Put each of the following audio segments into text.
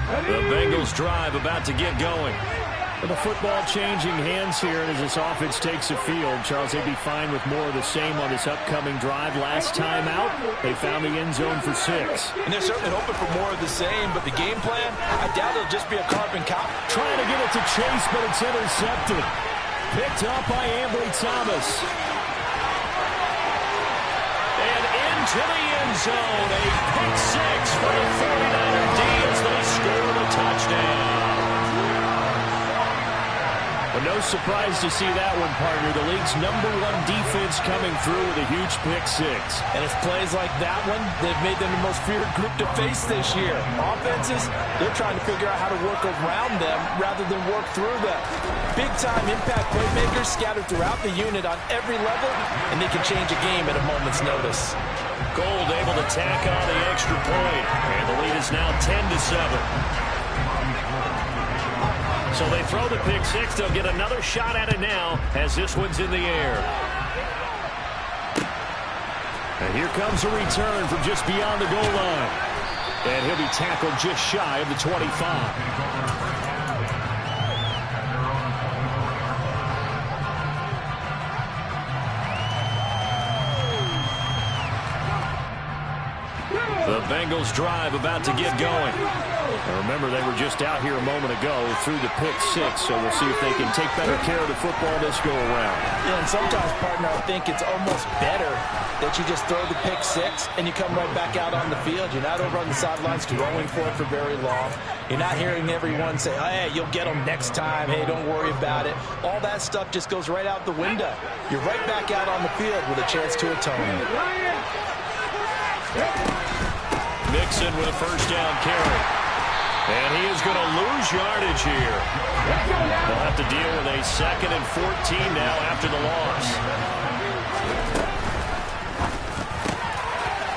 The Bengals drive about to get going. With the football changing hands here, and as this offense takes the field, Charles, they'd be fine with more of the same on this upcoming drive. Last time out, they found the end zone for 6. And they're certainly hoping for more of the same, but the game plan, I doubt it'll just be a carbon copy. Trying to get it to Chase, but it's intercepted. Picked up by Ambry Thomas. And into the end zone, a pick 6 for the 49er D as they score the touchdown. But no surprise to see that one, partner. The league's #1 defense coming through with a huge pick 6. And it's plays like that one, they've made them the most feared group to face this year. Offenses, they're trying to figure out how to work around them rather than work through them. Big-time impact playmakers scattered throughout the unit on every level, and they can change a game at a moment's notice. Gold able to tack on the extra point, and the lead is now 10-7. So they throw the pick 6. They'll get another shot at it now as this one's in the air. And here comes a return from just beyond the goal line. And he'll be tackled just shy of the 25. The Bengals drive about to get going. And remember, they were just out here a moment ago through the pick 6, so we'll see if they can take better care of the football this go-around. Yeah, and sometimes, partner, I think it's almost better that you just throw the pick 6 and you come right back out on the field. You're not over on the sidelines throwing for it for very long. You're not hearing everyone say, hey, you'll get them next time. Hey, don't worry about it. All that stuff just goes right out the window. You're right back out on the field with a chance to atone. Mixon with a first down carry. And he is going to lose yardage here. They'll have to deal with a 2nd and 14 now after the loss.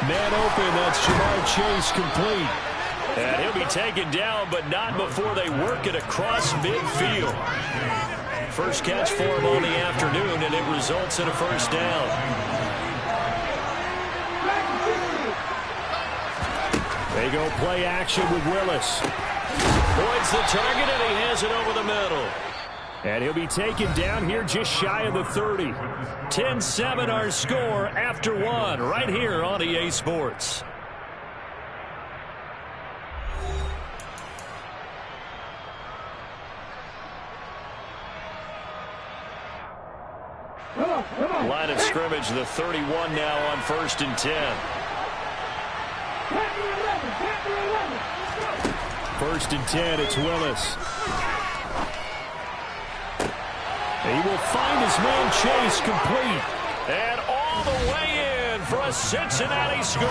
Man open, that's Jamar Chase complete. And he'll be taken down, but not before they work it across midfield. First catch for him on the afternoon, and it results in a first down. They go play action with Willis. Points the target, and he has it over the middle. And he'll be taken down here just shy of the 30. 10-7 our score after 1 right here on EA Sports. Line of scrimmage, the 31 now on 1st and 10. 1st and 10, it's Willis. And he will find his man Chase complete. And all the way in for a Cincinnati score.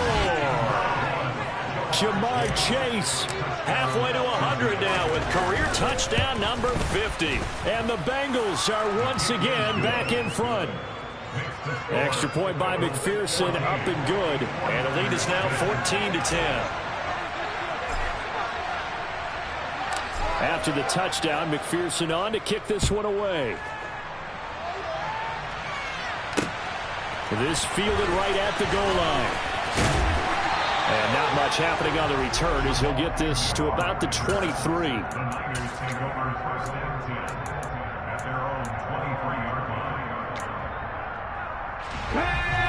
Jamar Chase. Halfway to 100 now with career touchdown number 50. And the Bengals are once again back in front. Extra point by McPherson, up and good. And the lead is now 14-10. After the touchdown, McPherson on to kick this one away. This fielded right at the goal line. And not much happening on the return as he'll get this to about the 23.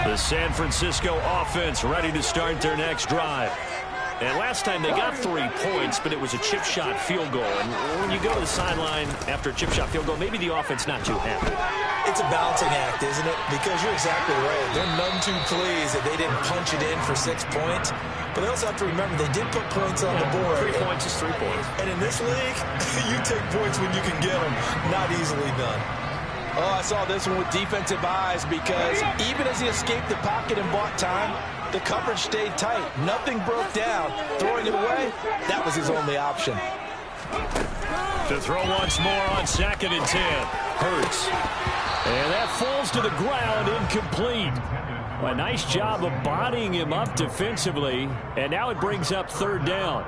The San Francisco offense ready to start their next drive. And last time they got 3 points, but it was a chip shot field goal. And when you go to the sideline after a chip shot field goal, maybe the offense not too happy. It's a balancing act, isn't it? Because you're exactly right. They're none too pleased that they didn't punch it in for 6 points. But they also have to remember they did put points on the board. 3 points is 3 points. And in this league, you take points when you can get them. Not easily done. Oh, I saw this one with defensive eyes because even as he escaped the pocket and bought time, the coverage stayed tight. Nothing broke down. Throwing it away, that was his only option. To throw once more on 2nd and 10. Hurts. And that falls to the ground, incomplete. A nice job of bodying him up defensively. And now it brings up 3rd down.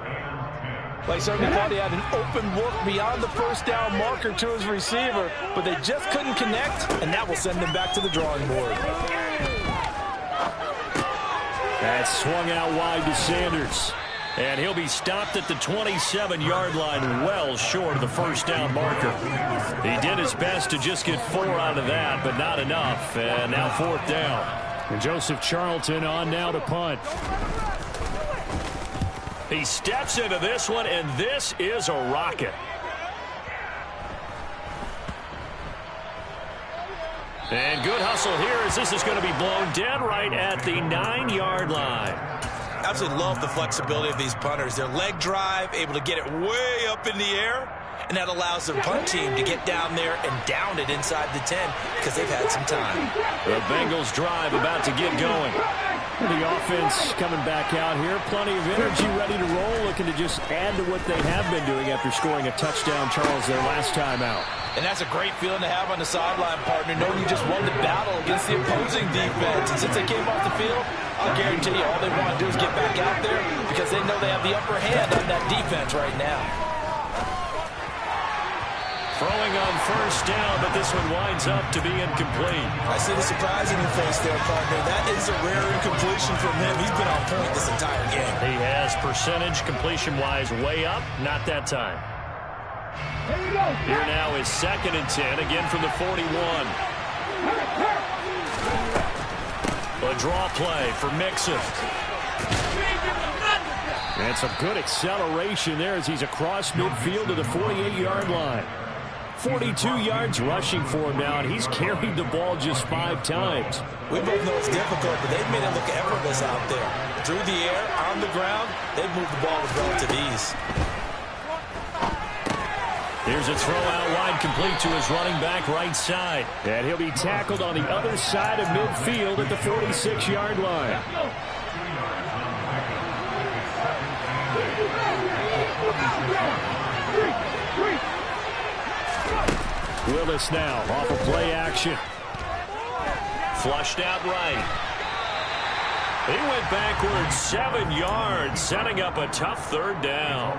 They certainly thought he had an open look beyond the first down marker to his receiver, but they just couldn't connect, and that will send them back to the drawing board. That swung out wide to Sanders. And he'll be stopped at the 27-yard line, well short of the first down marker. He did his best to just get 4 out of that, but not enough. And now 4th down. And Joseph Charlton on now to punt. He steps into this one, and this is a rocket. And good hustle here as this is going to be blown dead right at the 9-yard line. Absolutely love the flexibility of these punters. Their leg drive, able to get it way up in the air, and that allows their punt team to get down there and down it inside the 10 because they've had some time. The Bengals drive about to get going. The offense coming back out here. Plenty of energy, ready to roll, looking to just add to what they have been doing after scoring a touchdown, Charles, their last time out. And that's a great feeling to have on the sideline, partner, knowing you just won the battle against the opposing defense. And since they came off the field, I'll guarantee you all they want to do is get back out there because they know they have the upper hand on that defense right now. Throwing on first down, but this one winds up to be incomplete. I see the surprise in your face there, partner. That is a rare incompletion from him. He's been on point this entire game. He has percentage completion-wise way up, not that time. Here now is 2nd and 10, again from the 41. A draw play for Mixon. And some good acceleration there as he's across midfield to the 48-yard line. 42 yards rushing for him now, and he's carried the ball just 5 times. We both know it's difficult, but they've made it look effortless out there. Through the air, on the ground, they've moved the ball with relative ease. Here's a throw out wide, complete to his running back right side. And he'll be tackled on the other side of midfield at the 46-yard line. Willis now off of play action. Flushed out right. He went backwards 7 yards, setting up a tough 3rd down.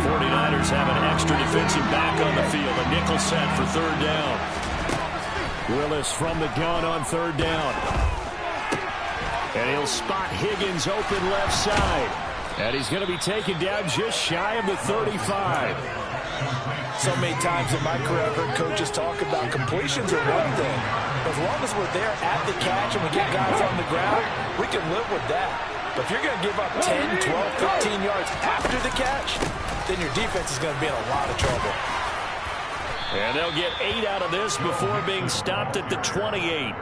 49ers have an extra defensive back on the field. A nickel set for 3rd down. Willis from the gun on 3rd down. And he'll spot Higgins open left side. And he's going to be taken down just shy of the 35. So many times in my career I've heard coaches talk about completions are one thing. But as long as we're there at the catch and we get guys on the ground, we can live with that. But if you're going to give up 10, 12, 15 yards after the catch, then your defense is going to be in a lot of trouble. And they'll get 8 out of this before being stopped at the 28.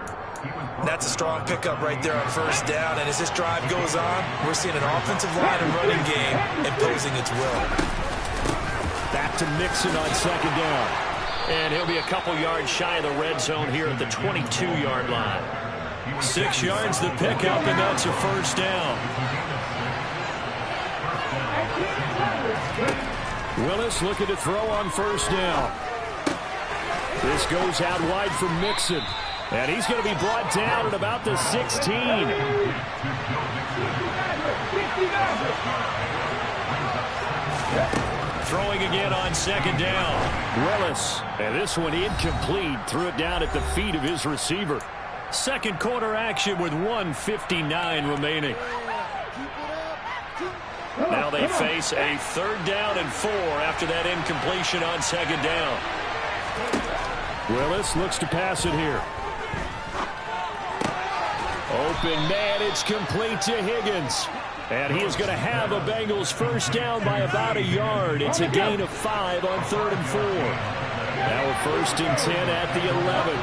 That's a strong pickup right there on first down. And as this drive goes on, we're seeing an offensive line and running game imposing its will. Back to Mixon on 2nd down. And he'll be a couple yards shy of the red zone here at the 22-yard line. 6 yards the pickup, and that's a first down. Willis looking to throw on first down. This goes out wide for Mixon. And he's going to be brought down at about the 16. Throwing again on 2nd down. Willis. And this one incomplete. Threw it down at the feet of his receiver. Second quarter action with 1:59 remaining. Now they face a 3rd down and 4 after that incompletion on 2nd down. Willis looks to pass it here. Open man, it's complete to Higgins. And he is going to have a Bengals first down by about a yard. It's a gain of 5 on 3rd and 4. Now a 1st and 10 at the 11.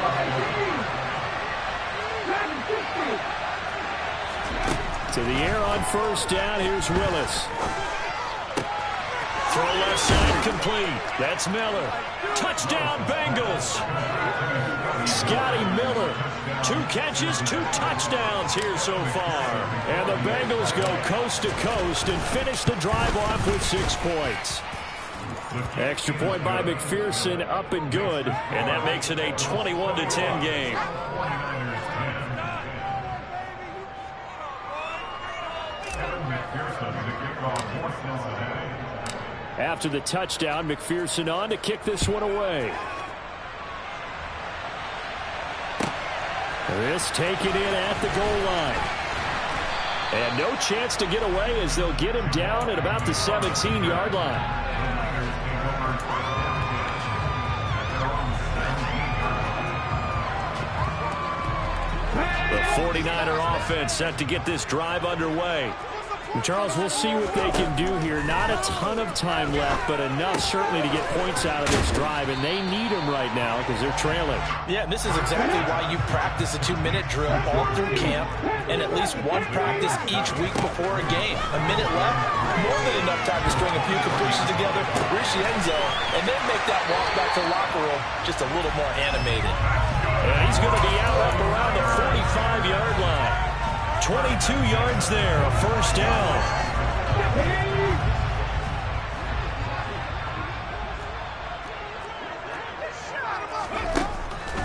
To the air on first down, here's Willis. Throw left side complete. That's Miller. Touchdown Bengals. Scotty Miller. 2 catches, 2 touchdowns here so far. And the Bengals go coast to coast and finish the drive off with 6 points. Extra point by McPherson, up and good. And that makes it a 21-10 game. After the touchdown, McPherson on to kick this one away. This taken in at the goal line. And no chance to get away as they'll get him down at about the 17-yard line. The 49er offense set to get this drive underway. Charles, we'll see what they can do here. Not a ton of time left, but enough certainly to get points out of this drive, and they need them right now because they're trailing. Yeah, and this is exactly why you practice a 2-minute drill all through camp and at least one practice each week before a game. A minute left, more than enough time to string a few completions together, reach the end zone, and then make that walk back to the locker room just a little more animated. And he's going to be out up around the 45-yard line. 22 yards there, a first down.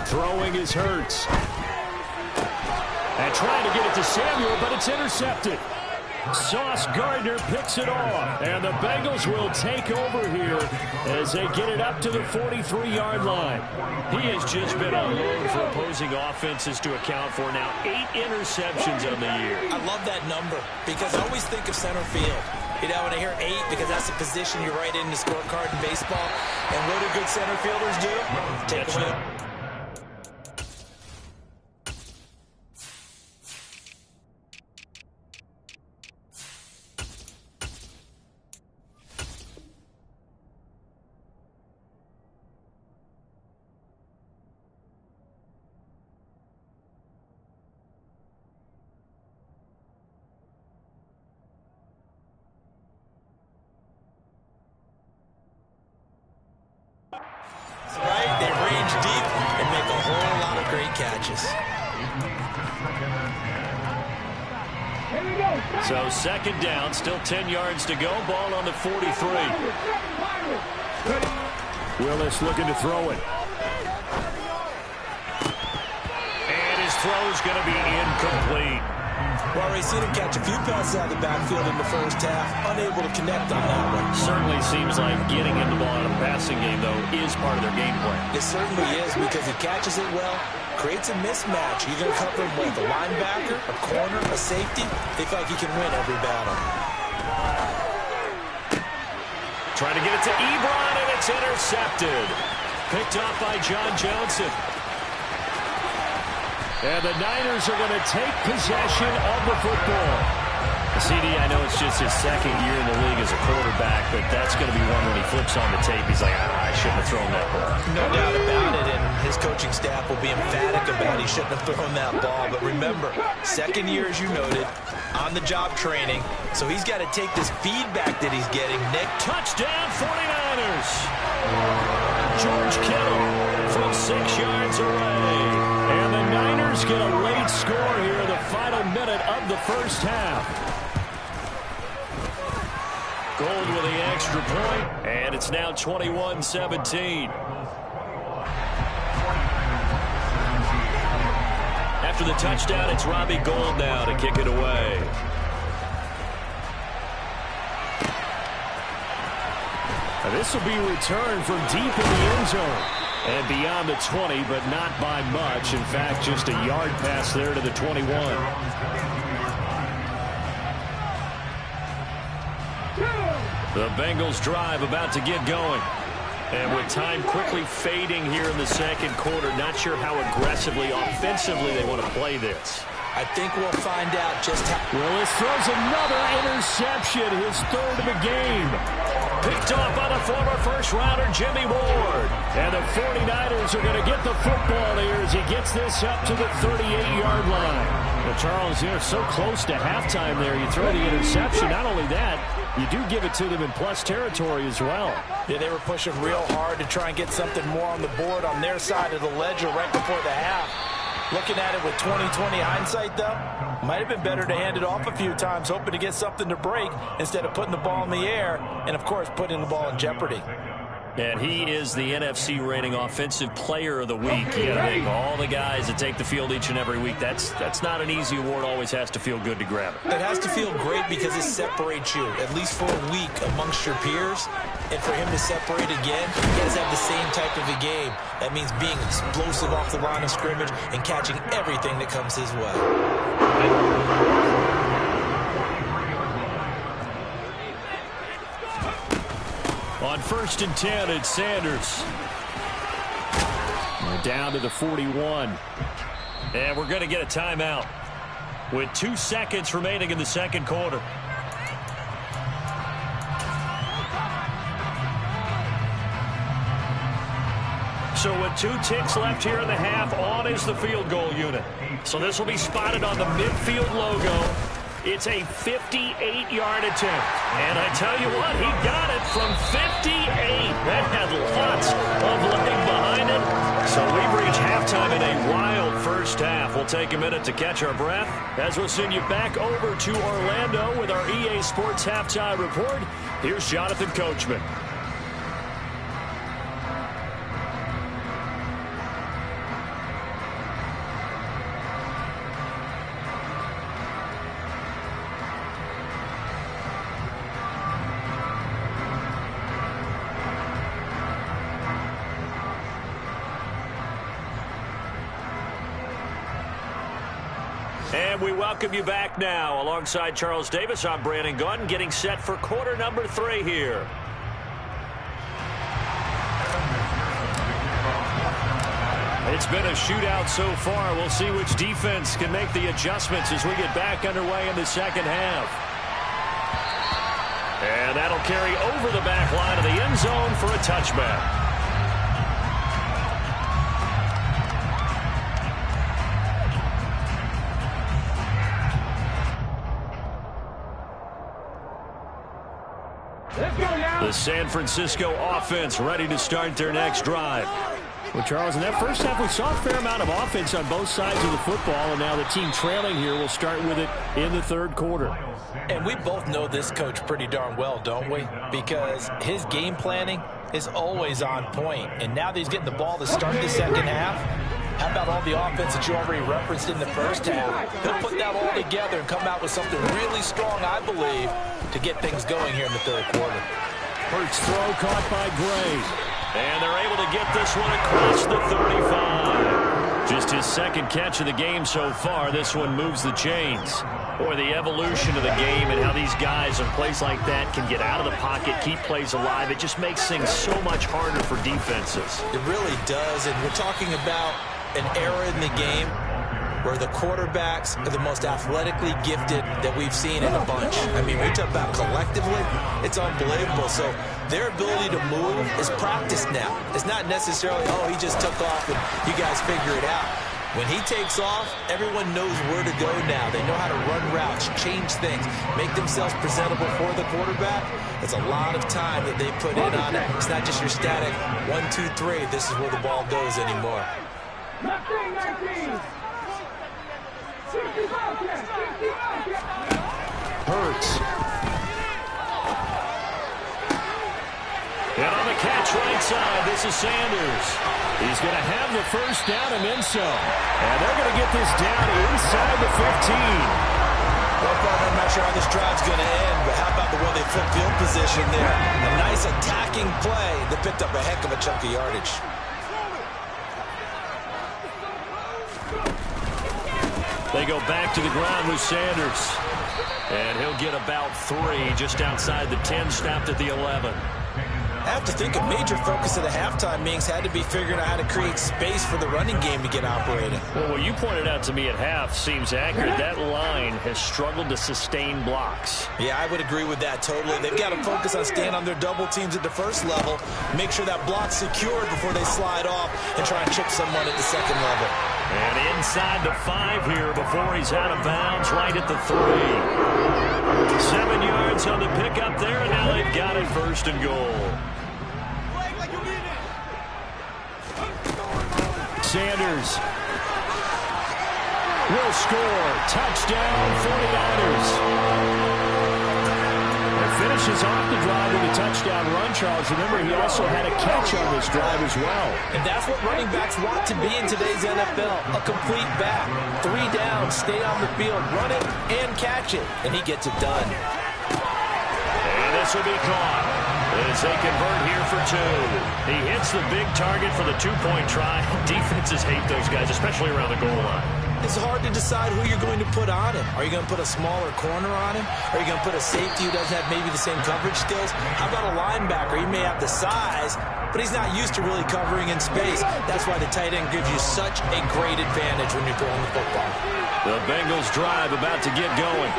Throwing is Hurts. And trying to get it to Samuel, but it's intercepted. Sauce Gardner picks it off, and the Bengals will take over here as they get it up to the 43-yard line. He has just been alone for opposing offenses to account for now 8 interceptions on the year. I love that number because I always think of center field. You know, when I hear 8, because that's the position you write in the scorecard in baseball. And what do good center fielders do? Take away. Right? They range deep and make a whole lot of great catches. So second down, still 10 yards to go. Ball on the 43. Willis looking to throw it. And his throw's going to be incomplete. Well, we've seen him catch a few passes out of the backfield in the first half, unable to connect on that one. Certainly seems like getting him the ball in a passing game, though, is part of their game plan. It certainly is because he catches it well, creates a mismatch. You're going to cover him with a linebacker, a corner, a safety. They feel like he can win every battle. Trying to get it to Ebron, and it's intercepted. Picked off by John Johnson. And the Niners are going to take possession of the football. CD, I know it's just his second year in the league as a quarterback, but that's going to be one when he flips on the tape. He's like, I shouldn't have thrown that ball. No doubt about it, and his coaching staff will be emphatic about he shouldn't have thrown that ball. But remember, second year, as you noted, on-the-job training, so he's got to take this feedback that he's getting. Nick, touchdown 49ers. George Kittle from 6 yards away. And the Niners get a late score here in the final minute of the first half. Gold with the extra point, and it's now 21-17. After the touchdown, it's Robbie Gould now to kick it away. And this will be returned from deep in the end zone. And beyond the 20, but not by much. In fact, just a yard pass there to the 21. The Bengals drive about to get going. And with time quickly fading here in the second quarter, not sure how aggressively, offensively they want to play this. I think we'll find out just how. Willis throws another interception, his third of the game. Picked off by the former first-rounder Jimmy Ward. And the 49ers are going to get the football here as he gets this up to the 38-yard line. Well, Charles, you're so close to halftime there. You throw the interception. Not only that, you do give it to them in plus territory as well. Yeah, they were pushing real hard to try and get something more on the board on their side of the ledger right before the half. Looking at it with 20/20 hindsight, though, might have been better to hand it off a few times, hoping to get something to break instead of putting the ball in the air and, of course, putting the ball in jeopardy. And he is the NFC rating offensive player of the week. You got to think all the guys that take the field each and every week. That's not an easy award. Always has to feel good to grab it. It has to feel great because it separates you, at least for a week, amongst your peers. And for him to separate again, he has to have the same type of a game. That means being explosive off the line of scrimmage and catching everything that comes his way. On 1st and 10, it's Sanders. We're down to the 41. And we're going to get a timeout with 2 seconds remaining in the second quarter. So with 2 ticks left here in the half, on is the field goal unit. So this will be spotted on the midfield logo. It's a 58-yard attempt. And I tell you what, he got it from 58. That had lots of leg behind it. So we've reached halftime in a wild first half. We'll take a minute to catch our breath as we'll send you back over to Orlando with our EA Sports Halftime Report. Here's Jonathan Coachman. And we welcome you back now. Alongside Charles Davis, I'm Brandon Gaudin, getting set for quarter number 3 here. It's been a shootout so far. We'll see which defense can make the adjustments as we get back underway in the second half. And that'll carry over the back line of the end zone for a touchback. The San Francisco offense ready to start their next drive. Well, Charles, in that first half, we saw a fair amount of offense on both sides of the football, and now the team trailing here will start with it in the third quarter. And we both know this coach pretty darn well, don't we? Because his game planning is always on point. And now that he's getting the ball to start the second half, how about all the offense that you already referenced in the first half? He'll put that all together and come out with something really strong, I believe, to get things going here in the third quarter. Hurts throw caught by Gray. And they're able to get this one across the 35. Just his second catch of the game so far. This one moves the chains. Boy, the evolution of the game and how these guys in plays like that can get out of the pocket, keep plays alive. It just makes things so much harder for defenses. It really does, and we're talking about an era in the game where the quarterbacks are the most athletically gifted that we've seen in a bunch. I mean, we talk about collectively, it's unbelievable. So their ability to move is practiced now. It's not necessarily, oh, he just took off and you guys figure it out. When he takes off, everyone knows where to go now. They know how to run routes, change things, make themselves presentable for the quarterback. It's a lot of time that they put in on it. It's not just your static 1, 2, 3, this is where the ball goes anymore. Hurts. And on the catch right side, this is Sanders. He's going to have the first down and then some. And they're going to get this down inside the 15. Well, partner, I'm not sure how this drive's going to end, but how about the way they flip field position there? A nice attacking play that picked up a heck of a chunk of yardage. They go back to the ground with Sanders. And he'll get about 3 just outside the 10, stopped at the 11. I have to think a major focus of the halftime meetings had to be figuring out how to create space for the running game to get operating. Well, what you pointed out to me at half seems accurate. That line has struggled to sustain blocks. Yeah, I would agree with that totally. They've got to focus on staying on their double teams at the first level, make sure that block's secured before they slide off and try and chip someone at the second level. And inside the 5 here before he's out of bounds, right at the 3. 7 yards on the pickup there, and now they've got it first and goal. Sanders will score. Touchdown, 49ers. And finishes off the drive with a touchdown run, Charles. Remember, he also had a catch on this drive as well. And that's what running backs want to be in today's NFL, a complete back. 3 down, stay on the field, run it, and catch it. And he gets it done. And this will be caught. As they convert here for two. He hits the big target for the two-point try. Defenses hate those guys, especially around the goal line. It's hard to decide who you're going to put on him. Are you going to put a smaller corner on him? Are you going to put a safety who doesn't have maybe the same coverage skills? How about a linebacker? He may have the size, but he's not used to really covering in space. That's why the tight end gives you such a great advantage when you're throwing the football. The Bengals drive about to get going.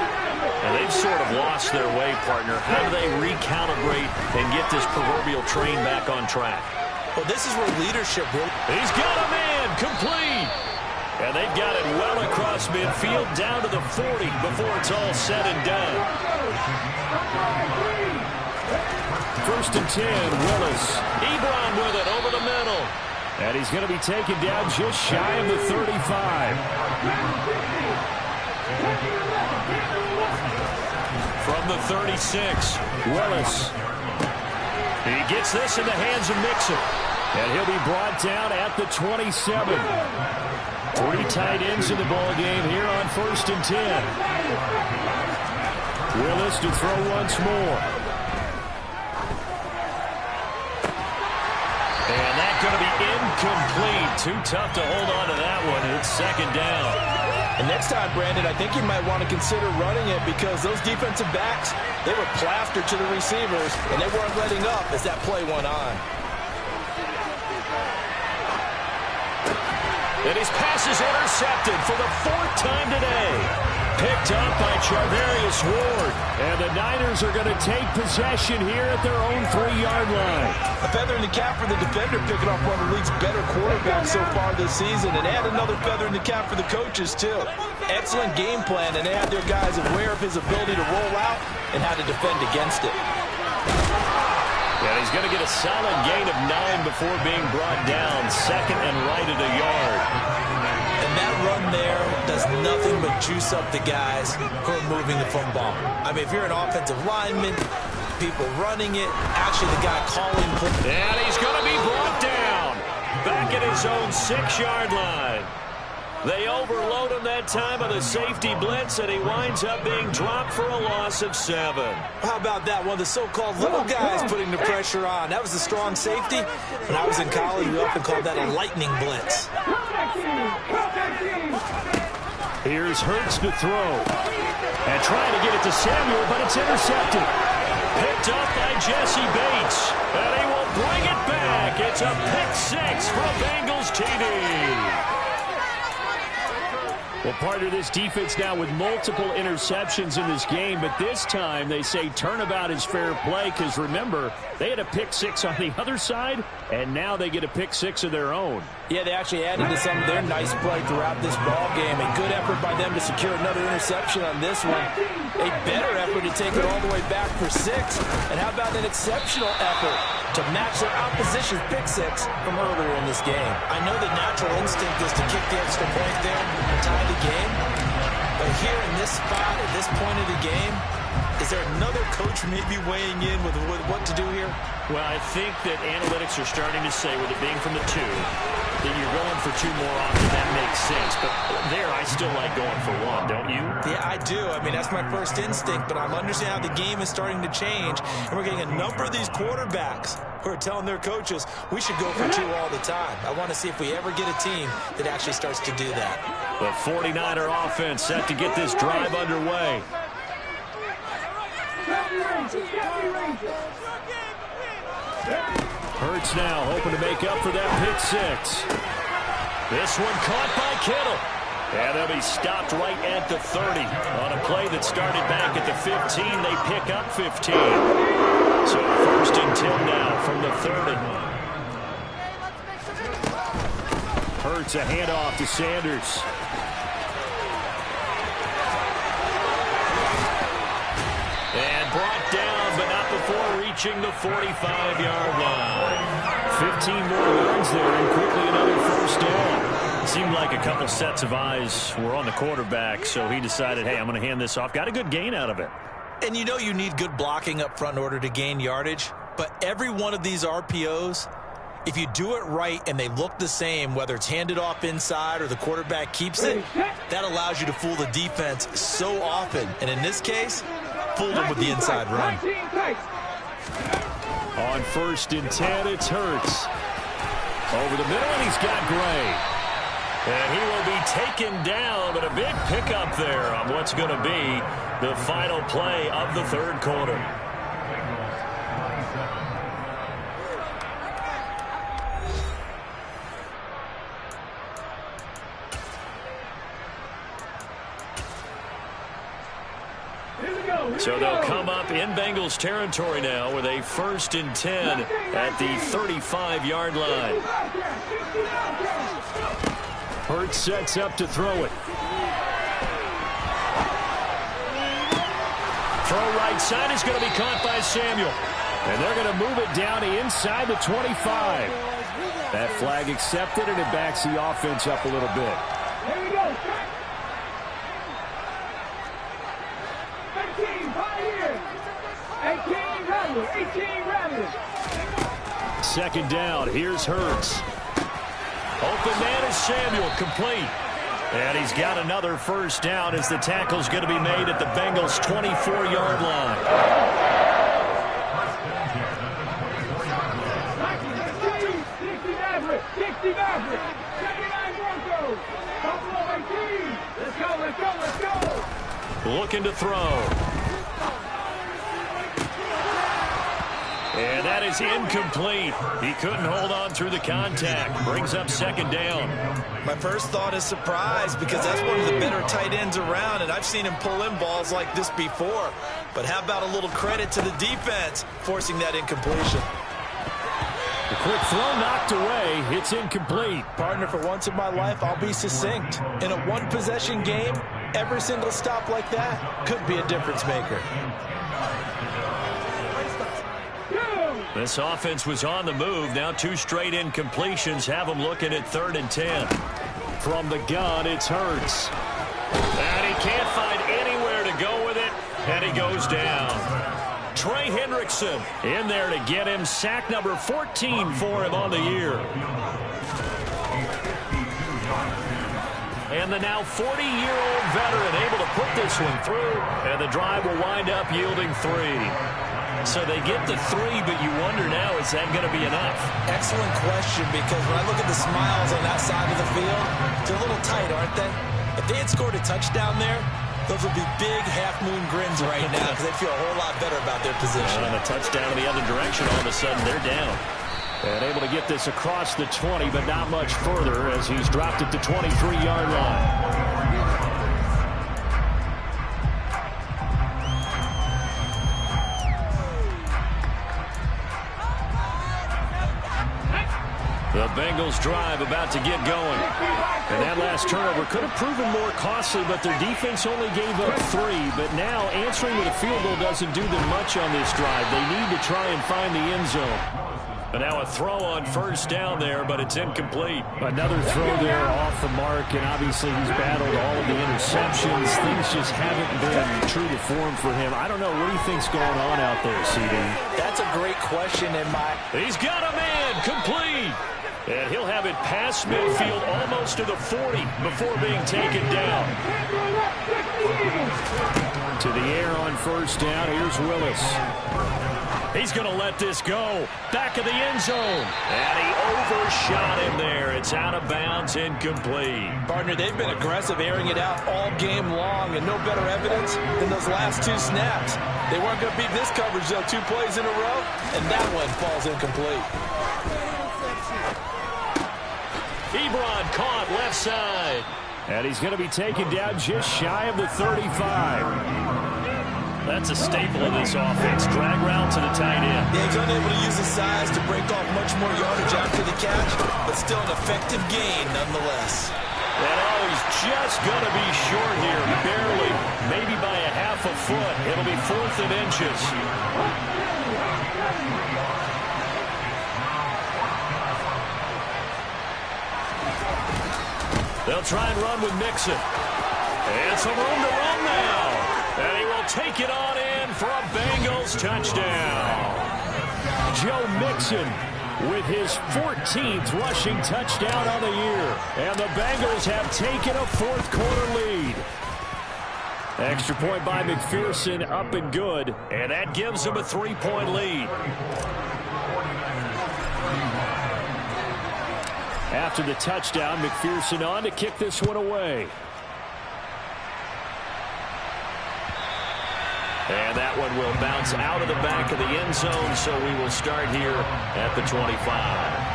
And they've sort of lost their way, partner. How do they recalibrate and get this proverbial train back on track? Well, this is where leadership really... He's got a man complete. And they've got it well across midfield down to the 40 before it's all said and done. 1st and 10, Willis. Ebron with it over the middle. And he's going to be taken down just shy of the 35. From the 36, Willis. he gets this in the hands of Mixon. And he'll be brought down at the 27. 3 tight ends in the ball game here on 1st and 10. Willis to throw once more. And that's going to be incomplete. Too tough to hold on to that one. It's 2nd down. And next time, Brandon, I think you might want to consider running it because those defensive backs, they were plastered to the receivers, and they weren't letting up as that play went on. And his pass is intercepted for the 4th time today. Picked up by Charvarius Ward. And the Niners are going to take possession here at their own 3-yard line. A feather in the cap for the defender, picking off one of the league's better quarterbacks so far this season. And add another feather in the cap for the coaches, too. Excellent game plan, and they had their guys aware of his ability to roll out and how to defend against it. And he's going to get a solid gain of 9 before being brought down. 2nd and right at a yard. And that run there does nothing but juice up the guys who are moving the football. I mean, if you're an offensive lineman, people running it, actually the guy calling play. And he's going to be brought down. Back at his own 6-yard line. They overload him that time of the safety blitz, and he winds up being dropped for a loss of 7. How about that? One of the so-called little guys putting the pressure on. That was a strong safety. When I was in college, we often called that a lightning blitz. Here's Hurts to throw. And trying to get it to Samuel, but it's intercepted. Picked up by Jesse Bates. And he will bring it back. It's a pick 6 for a Bengals TD. Well, partner, this defense now with multiple interceptions in this game, but this time they say turnabout is fair play because, remember, they had a pick 6 on the other side, and now they get a pick 6 of their own. Yeah, they actually added to some of their nice play throughout this ball game. A good effort by them to secure another interception on this one. A better effort to take it all the way back for 6. And how about an exceptional effort to match their opposition's pick 6 from earlier in this game? I know the natural instinct is to kick the extra point there and tie the game. But here in this spot, at this point of the game, is there another coach maybe weighing in with what to do here? Well, I think that analytics are starting to say, with it being from the 2, that you're going for 2 more often. That makes sense. But there, I still like going for 1, don't you? Yeah, I do. I mean, that's my first instinct. But I'm understanding how the game is starting to change. And we're getting a number of these quarterbacks who are telling their coaches, we should go for 2 all the time. I want to see if we ever get a team that actually starts to do that. The 49er offense set to get this drive underway. Hurts now hoping to make up for that pick 6. This one caught by Kittle. And they'll be stopped right at the 30. On a play that started back at the 15, they pick up 15. So 1st and 10 now from the 30. Hurts a handoff to Sanders. And brought down, but not before reaching the 45-yard line. 15 more yards there, and quickly another 1st down. It seemed like a couple sets of eyes were on the quarterback, so he decided, hey, I'm going to hand this off. Got a good gain out of it. And you know you need good blocking up front in order to gain yardage. But every one of these RPOs, if you do it right and they look the same, whether it's handed off inside or the quarterback keeps it, that allows you to fool the defense so often. And in this case, fooled them with the inside run. On 1st and 10, it's Hurts. Over the middle, and he's got Gray. And he will be taken down, but a big pickup there on what's going to be the final play of the third quarter. So they'll come up in Bengals territory now with a 1st and 10 at the 35-yard line. Hurts sets up to throw it. Throw right side is going to be caught by Samuel. And they're going to move it down to inside the 25. That flag accepted, and it backs the offense up a little bit. Here we go. 18 Ravens. 2nd down. Here's Hurts. Open man is Samuel, complete. And he's got another 1st down as the tackle's going to be made at the Bengals' 24-yard line. 60 Maverick. 79 Broncos. Buffalo 18. Let's go. Looking to throw. And that is incomplete. He couldn't hold on through the contact. Brings up 2nd down. My first thought is surprise because that's one of the better tight ends around, and I've seen him pull in balls like this before. But how about a little credit to the defense forcing that incompletion? The quick throw knocked away. It's incomplete. Partner, for once in my life, I'll be succinct. In a one-possession game, every single stop like that could be a difference maker. This offense was on the move. Now 2 straight incompletions have them looking at 3rd and 10. From the gun, it's Hurts. And he can't find anywhere to go with it, and he goes down. Trey Hendrickson in there to get him. Sack number 14 for him on the year. And the now 40-year-old veteran able to put this one through, and the drive will wind up yielding 3. So they get the 3, but you wonder now, is that going to be enough? Excellent question, because when I look at the smiles on that side of the field, they're a little tight, aren't they? If they had scored a touchdown there, those would be big half-moon grins right now because they feel a whole lot better about their position. And a touchdown in the other direction, all of a sudden they're down. And able to get this across the 20, but not much further as he's dropped it to 23-yard line. The Bengals drive about to get going. And that last turnover could have proven more costly, but their defense only gave up 3. But now answering with a field goal doesn't do them much on this drive. They need to try and find the end zone. But now a throw on 1st down there, but it's incomplete. Another throw there off the mark, and obviously he's battled all of the interceptions. Things just haven't been true to form for him. I don't know. What do you think's going on out there, CD? That's a great question in my... He's got a man, complete. And he'll have it past midfield almost to the 40 before being taken down. To the air on 1st down. Here's Willis. He's going to let this go. Back of the end zone. And he overshot him there. It's out of bounds, incomplete. Partner, they've been aggressive, airing it out all game long, and no better evidence than those last 2 snaps. They weren't going to beat this coverage, though, 2 plays in a row, and that one falls incomplete. Ebron caught left side. And he's going to be taken down just shy of the 35. That's a staple of this offense. Drag route to the tight end. Yeah, he's unable to use his size to break off much more yardage after the catch, but still an effective gain nonetheless. And he's just going to be short here, barely, maybe by a half a foot. It'll be 4th and inches. They'll try and run with Mixon. And some room to run now. And he will take it on in for a Bengals touchdown. Joe Mixon with his 14th rushing touchdown on the year. And the Bengals have taken a 4th quarter lead. Extra point by McPherson, up and good. And that gives them a 3-point lead. After the touchdown, McPherson on to kick this one away. And that one will bounce out of the back of the end zone, so we will start here at the 25.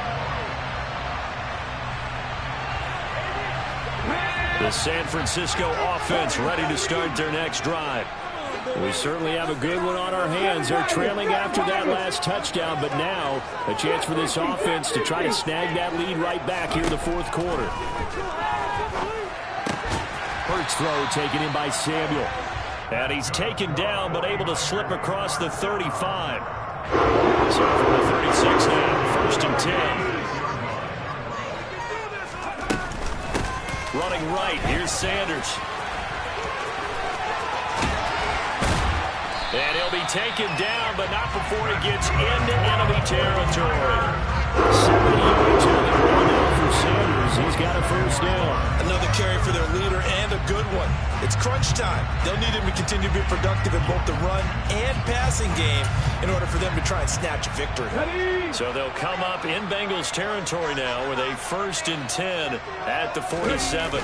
The San Francisco offense ready to start their next drive. We certainly have a good one on our hands. They're trailing after that last touchdown, but now a chance for this offense to try to snag that lead right back here in the fourth quarter. Hurts throw taken in by Samuel. And he's taken down, but able to slip across the 35. So from the 36 now, 1st and 10. Running right, here's Sanders. And he'll be taken down, but not before he gets into enemy territory. 70 yards on the ground now for Sanders. He's got a first down. Another carry for their leader and a good one. It's crunch time. They'll need him to continue to be productive in both the run and passing game in order for them to try and snatch a victory. So they'll come up in Bengals territory now with a 1st and 10 at the 47.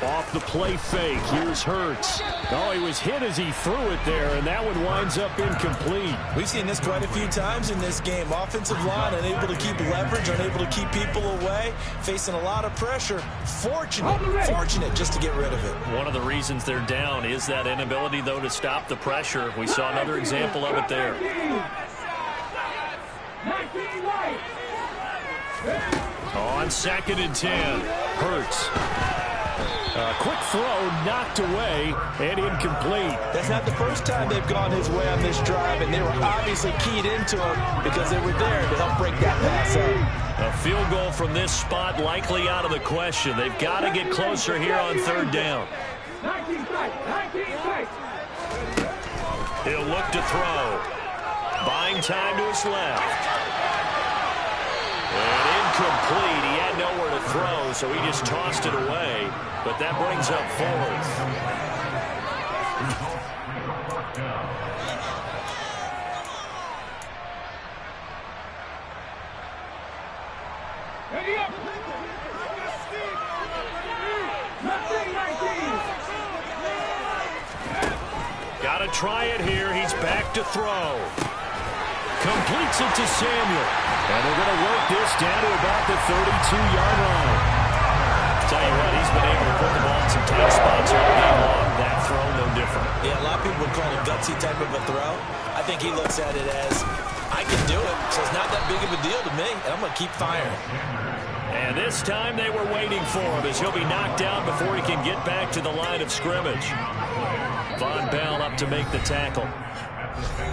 Off the play fake, here's Hurts. Oh, he was hit as he threw it there, and that one winds up incomplete. We've seen this quite a few times in this game. Offensive line unable to keep leverage, unable to keep people away, facing a lot of pressure. Fortunate just to get rid of it. One of the reasons they're down is that inability, though, to stop the pressure. We saw another example of it there. On 2nd and 10, Hurts. Quick throw knocked away and incomplete. That's not the first time they've gone his way on this drive, and they were obviously keyed into him because they were there to help break that pass up. A field goal from this spot likely out of the question. They've got to get closer here on 3rd down. He'll look to throw. Buying time to his left. And incomplete. He had nowhere to throw, so he just tossed it away. But that brings up 4th. Got to try it here. He's back to throw. Completes it to Samuel. And they're going to work this down to about the 32-yard line. Tell you what, he's been able to put the ball in some tight spots all game long. That throw, no different. Yeah, a lot of people would call it a gutsy type of a throw. I think he looks at it as, I can do it, so it's not that big of a deal to me, and I'm going to keep firing. And this time they were waiting for him as he'll be knocked down before he can get back to the line of scrimmage. Von Bell up to make the tackle.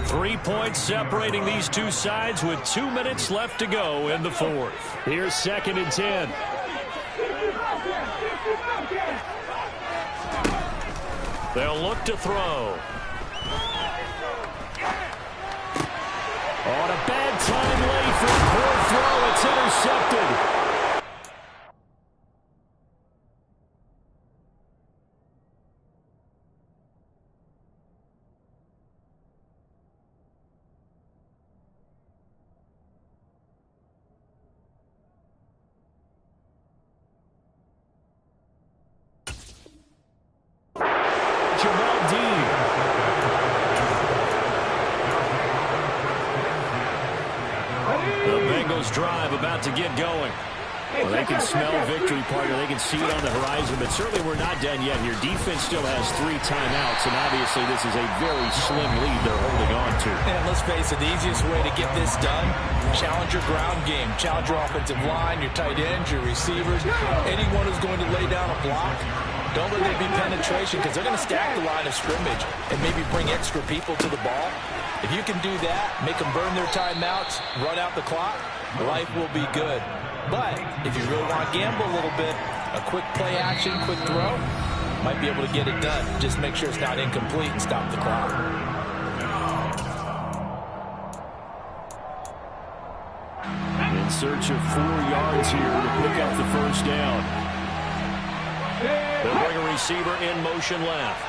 3 points separating these two sides with 2 minutes left to go in the 4th. Here's 2nd and 10. They'll look to throw. On a bad time late for a poor throw. It's intercepted. Drive about to get going. Well, they can smell victory, partner. They can see it on the horizon, but certainly we're not done yet here. Defense still has 3 timeouts, and obviously this is a very slim lead they're holding on to. And let's face it, the easiest way to get this done, challenge your ground game. Challenge your offensive line, your tight ends, your receivers, anyone who's going to lay down a block. Don't let there be penetration because they're going to stack the line of scrimmage and maybe bring extra people to the ball. If you can do that, make them burn their timeouts, run out the clock, life will be good. But if you really want to gamble a little bit, a quick play action, quick throw, might be able to get it done. Just make sure it's not incomplete and stop the clock. In search of 4 yards here to pick up the first down. They'll bring a receiver in motion left.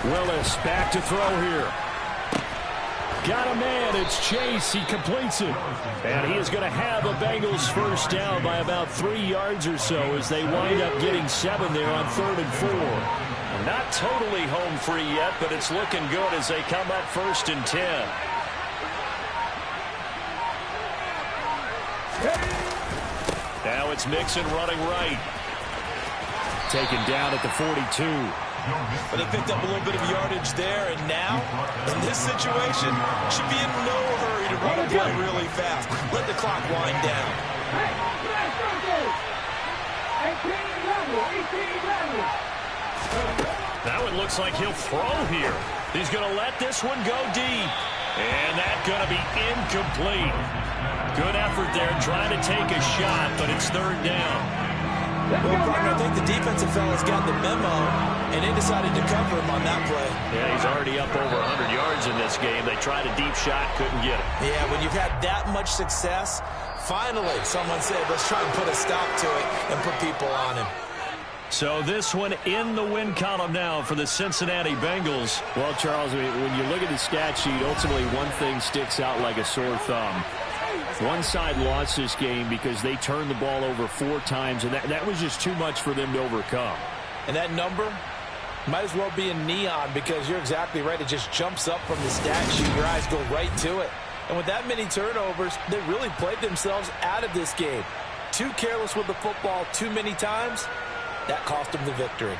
Willis back to throw here. got a man. It's Chase. He completes it. And he is going to have a Bengals first down by about 3 yards or so as they wind up getting 7 there on 3rd and 4. Not totally home free yet, but it's looking good as they come up 1st and 10. Now it's Mixon running right. Taken down at the 42. But they picked up a little bit of yardage there, and now, in this situation, should be in no hurry to run a play really fast. Let the clock wind down. That one looks like he'll throw here. He's going to let this one go deep. And that's going to be incomplete. Good effort there trying to take a shot, but it's 3rd down. Well, partner, I think the defensive fellas got the memo, and they decided to cover him on that play. Yeah, he's already up over 100 yards in this game. They tried a deep shot, couldn't get it. Yeah, when you've had that much success, finally someone said, let's try and put a stop to it and put people on him. So this one in the win column now for the Cincinnati Bengals. Well, Charles, when you look at the stat sheet, ultimately one thing sticks out like a sore thumb. One side lost this game because they turned the ball over 4 times, and that was just too much for them to overcome. And that number might as well be in neon because you're exactly right. It just jumps up from the stat sheet. Your eyes go right to it. And with that many turnovers, they really played themselves out of this game. Too careless with the football too many times. That cost them the victory.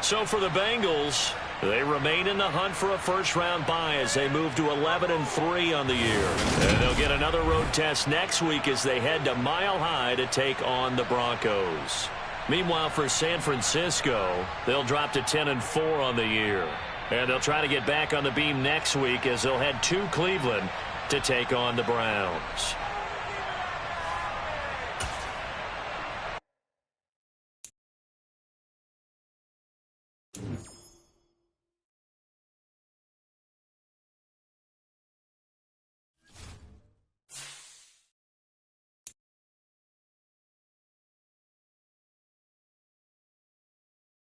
So for the Bengals, they remain in the hunt for a first-round bye as they move to 11-3 on the year. And they'll get another road test next week as they head to Mile High to take on the Broncos. Meanwhile, for San Francisco, they'll drop to 10-4 on the year. And they'll try to get back on the beam next week as they'll head to Cleveland to take on the Browns.